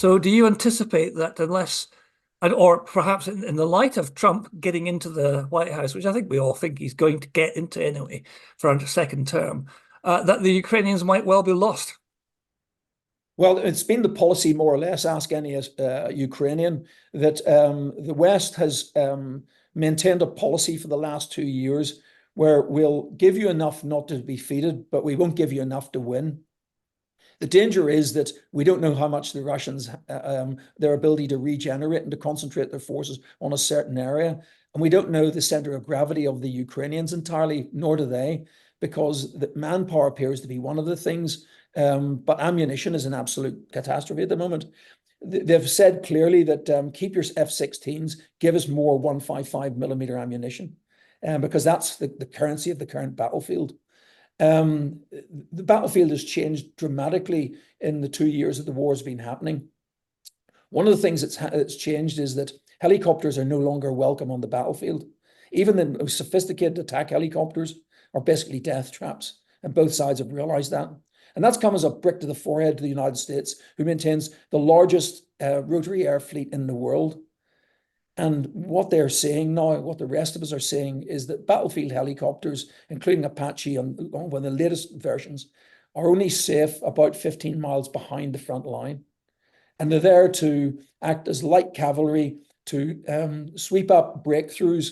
So do you anticipate that unless, or perhaps in the light of Trump getting into the White House, which I think we all think he's going to get into anyway for a second term, that the Ukrainians might well be lost? Well, it's been the policy, more or less, ask any Ukrainian, that the West has maintained a policy for the last 2 years where we'll give you enough not to be defeated, but we won't give you enough to win. The danger is that we don't know how much the Russians, their ability to regenerate and to concentrate their forces on a certain area. And we don't know the center of gravity of the Ukrainians entirely, nor do they, because the manpower appears to be one of the things. But ammunition is an absolute catastrophe at the moment. They've said clearly that keep your F-16s, give us more 155mm ammunition, because that's the currency of the current battlefield. The battlefield has changed dramatically in the 2 years that the war has been happening. One of the things that's changed is that helicopters are no longer welcome on the battlefield. Even the most sophisticated attack helicopters are basically death traps, and both sides have realized that. And that's come as a brick to the forehead to the United States, who maintains the largest rotary air fleet in the world. And what they're saying now, what the rest of us are saying, is that battlefield helicopters, including Apache and one of the latest versions, are only safe about 15 miles behind the front line. And they're there to act as light cavalry to sweep up breakthroughs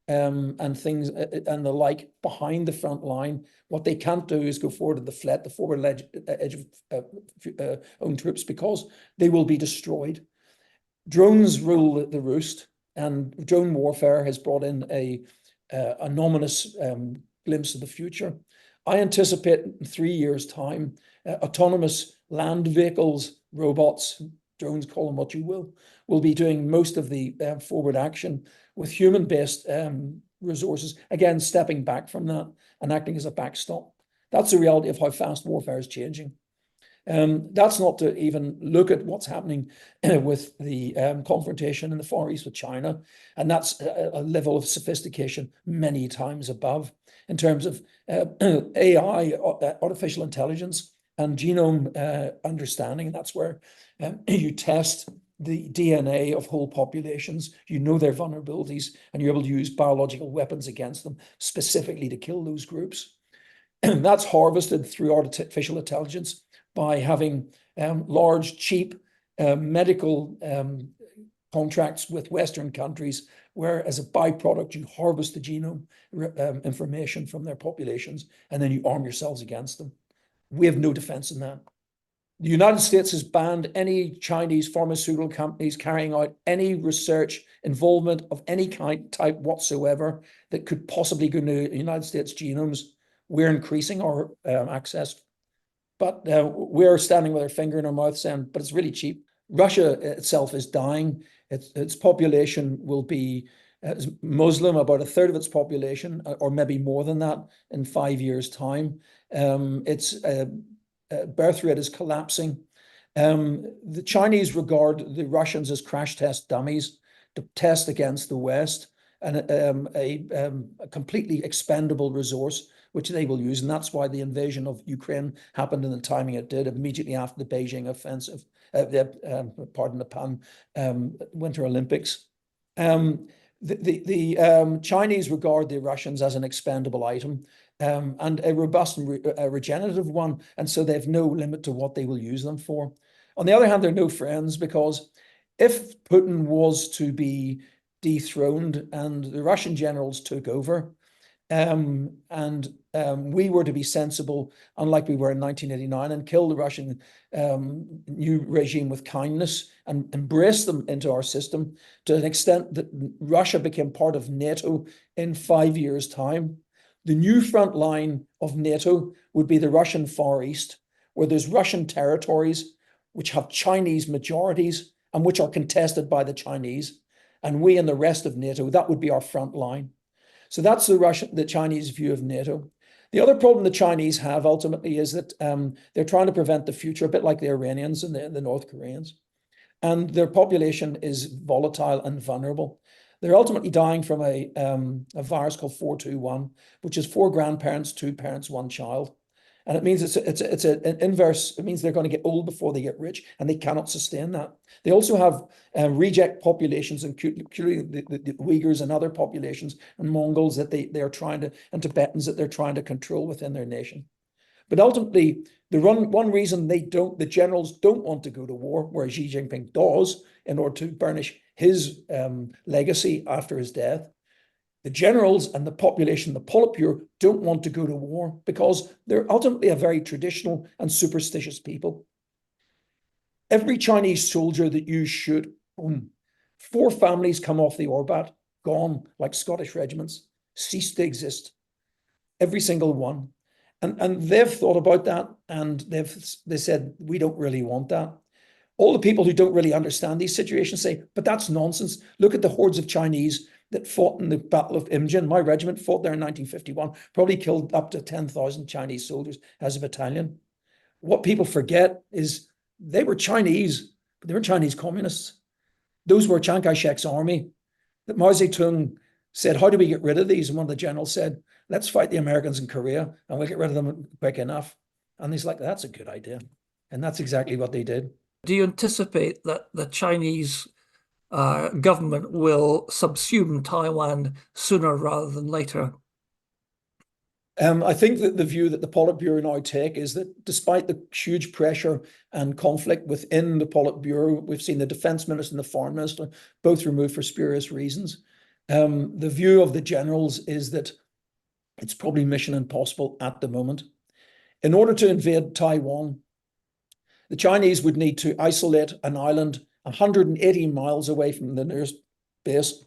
and things and the like behind the front line. What they can't do is go forward to the forward edge of own troops, because they will be destroyed. Drones rule the roost, and drone warfare has brought in an ominous glimpse of the future. I anticipate in 3 years' time, autonomous land vehicles, robots, drones, call them what you will be doing most of the forward action with human-based resources, again, stepping back from that and acting as a backstop. That's the reality of how fast warfare is changing. That's not to even look at what's happening with the confrontation in the Far East with China. And that's a level of sophistication many times above in terms of AI, artificial intelligence, and genome understanding. And that's where you test the DNA of whole populations, you know their vulnerabilities, and you're able to use biological weapons against them specifically to kill those groups. That's harvested through artificial intelligence by having large, cheap medical contracts with Western countries, where as a byproduct, you harvest the genome information from their populations, and then you arm yourselves against them. We have no defense in that. The United States has banned any Chinese pharmaceutical companies carrying out any research involvement of any type whatsoever that could possibly go into the United States genomes. We're increasing our access, but we're standing with our finger in our mouth saying, but it's really cheap. Russia itself is dying. Its population will be Muslim, about a third of its population, or maybe more than that in 5 years' time. Its birth rate is collapsing. The Chinese regard the Russians as crash test dummies to test against the West, and a completely expendable resource which they will use. And that's why the invasion of Ukraine happened in the timing it did, immediately after the Beijing offensive, pardon the pun, Winter Olympics. The Chinese regard the Russians as an expendable item, and a robust and regenerative one. And so they have no limit to what they will use them for. On the other hand, they're no friends, because if Putin was to be dethroned and the Russian generals took over, and we were to be sensible, unlike we were in 1989, and kill the Russian new regime with kindness and embrace them into our system to an extent that Russia became part of NATO in 5 years' time. The new front line of NATO would be the Russian Far East, where there's Russian territories which have Chinese majorities and which are contested by the Chinese. And we and the rest of NATO, that would be our front line. So that's the Chinese view of NATO. The other problem the Chinese have ultimately is that they're trying to prevent the future, a bit like the Iranians and the North Koreans. And their population is volatile and vulnerable. They're ultimately dying from a virus called 421, which is 4 grandparents, 2 parents, 1 child. And it means it's an inverse. It means they're going to get old before they get rich, and they cannot sustain that. They also have reject populations, including the Uyghurs and other populations and Mongols that they are trying to, and Tibetans that they're trying to control within their nation. But ultimately, one reason the generals don't want to go to war, whereas Xi Jinping does, in order to burnish his legacy after his death. The generals and the population, the Politburo, don't want to go to war because they're ultimately a very traditional and superstitious people. Every Chinese soldier that you shoot, 4 families come off the Orbat, gone like Scottish regiments, cease to exist. Every single one. And they've thought about that, and they said, we don't really want that. All the people who don't really understand these situations say, but that's nonsense. Look at the hordes of Chinese that fought in the Battle of Imjin. My regiment fought there in 1951, probably killed up to 10,000 Chinese soldiers as a battalion. What people forget is they were Chinese, but they were Chinese communists. Those were Chiang Kai-shek's army. That Mao Zedong said, how do we get rid of these? And one of the generals said, let's fight the Americans in Korea and we'll get rid of them quick enough. And he's like, that's a good idea. And that's exactly what they did. Do you anticipate that the Chinese government will subsume Taiwan sooner rather than later? I think that the view that the Politburo now take is that despite the huge pressure and conflict within the Politburo, we've seen the defense minister and the foreign minister both removed for spurious reasons. The view of the generals is that it's probably mission impossible at the moment. In order to invade Taiwan, the Chinese would need to isolate an island 180 miles away from the nearest base.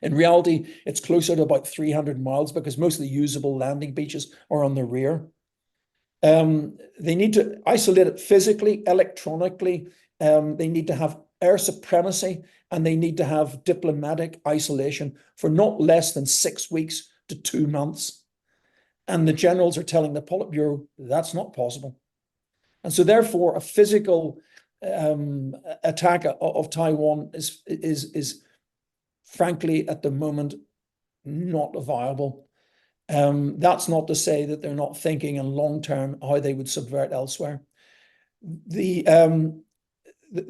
In reality, it's closer to about 300 miles because most of the usable landing beaches are on the rear. They need to isolate it physically, electronically. They need to have air supremacy, and they need to have diplomatic isolation for not less than 6 weeks to 2 months. And the generals are telling the Politburo that's not possible. And so therefore a physical attack of Taiwan is frankly at the moment not viable. That's not to say that they're not thinking in long term how they would subvert elsewhere. The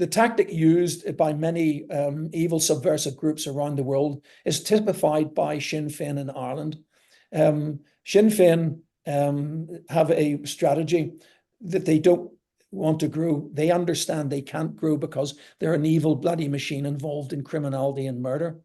tactic used by many evil subversive groups around the world is typified by Sinn Fein in Ireland. Sinn Fein have a strategy that they don't want to grow. They understand they can't grow because they're an evil bloody machine involved in criminality and murder.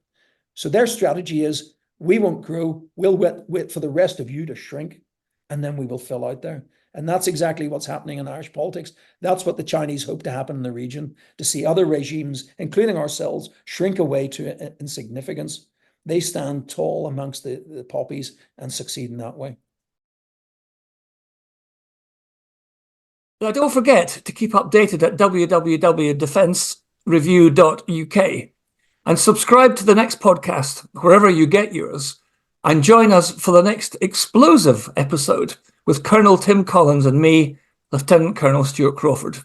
So their strategy is, we won't grow, we'll wait for the rest of you to shrink, and then we will fill out there. And that's exactly what's happening in Irish politics. That's what the Chinese hope to happen in the region, to see other regimes, including ourselves, shrink away to insignificance. They stand tall amongst the poppies and succeed in that way. Now, don't forget to keep updated at www.defencereview.uk and subscribe to the next podcast wherever you get yours, and join us for the next explosive episode with Colonel Tim Collins and me, Lieutenant Colonel Stuart Crawford.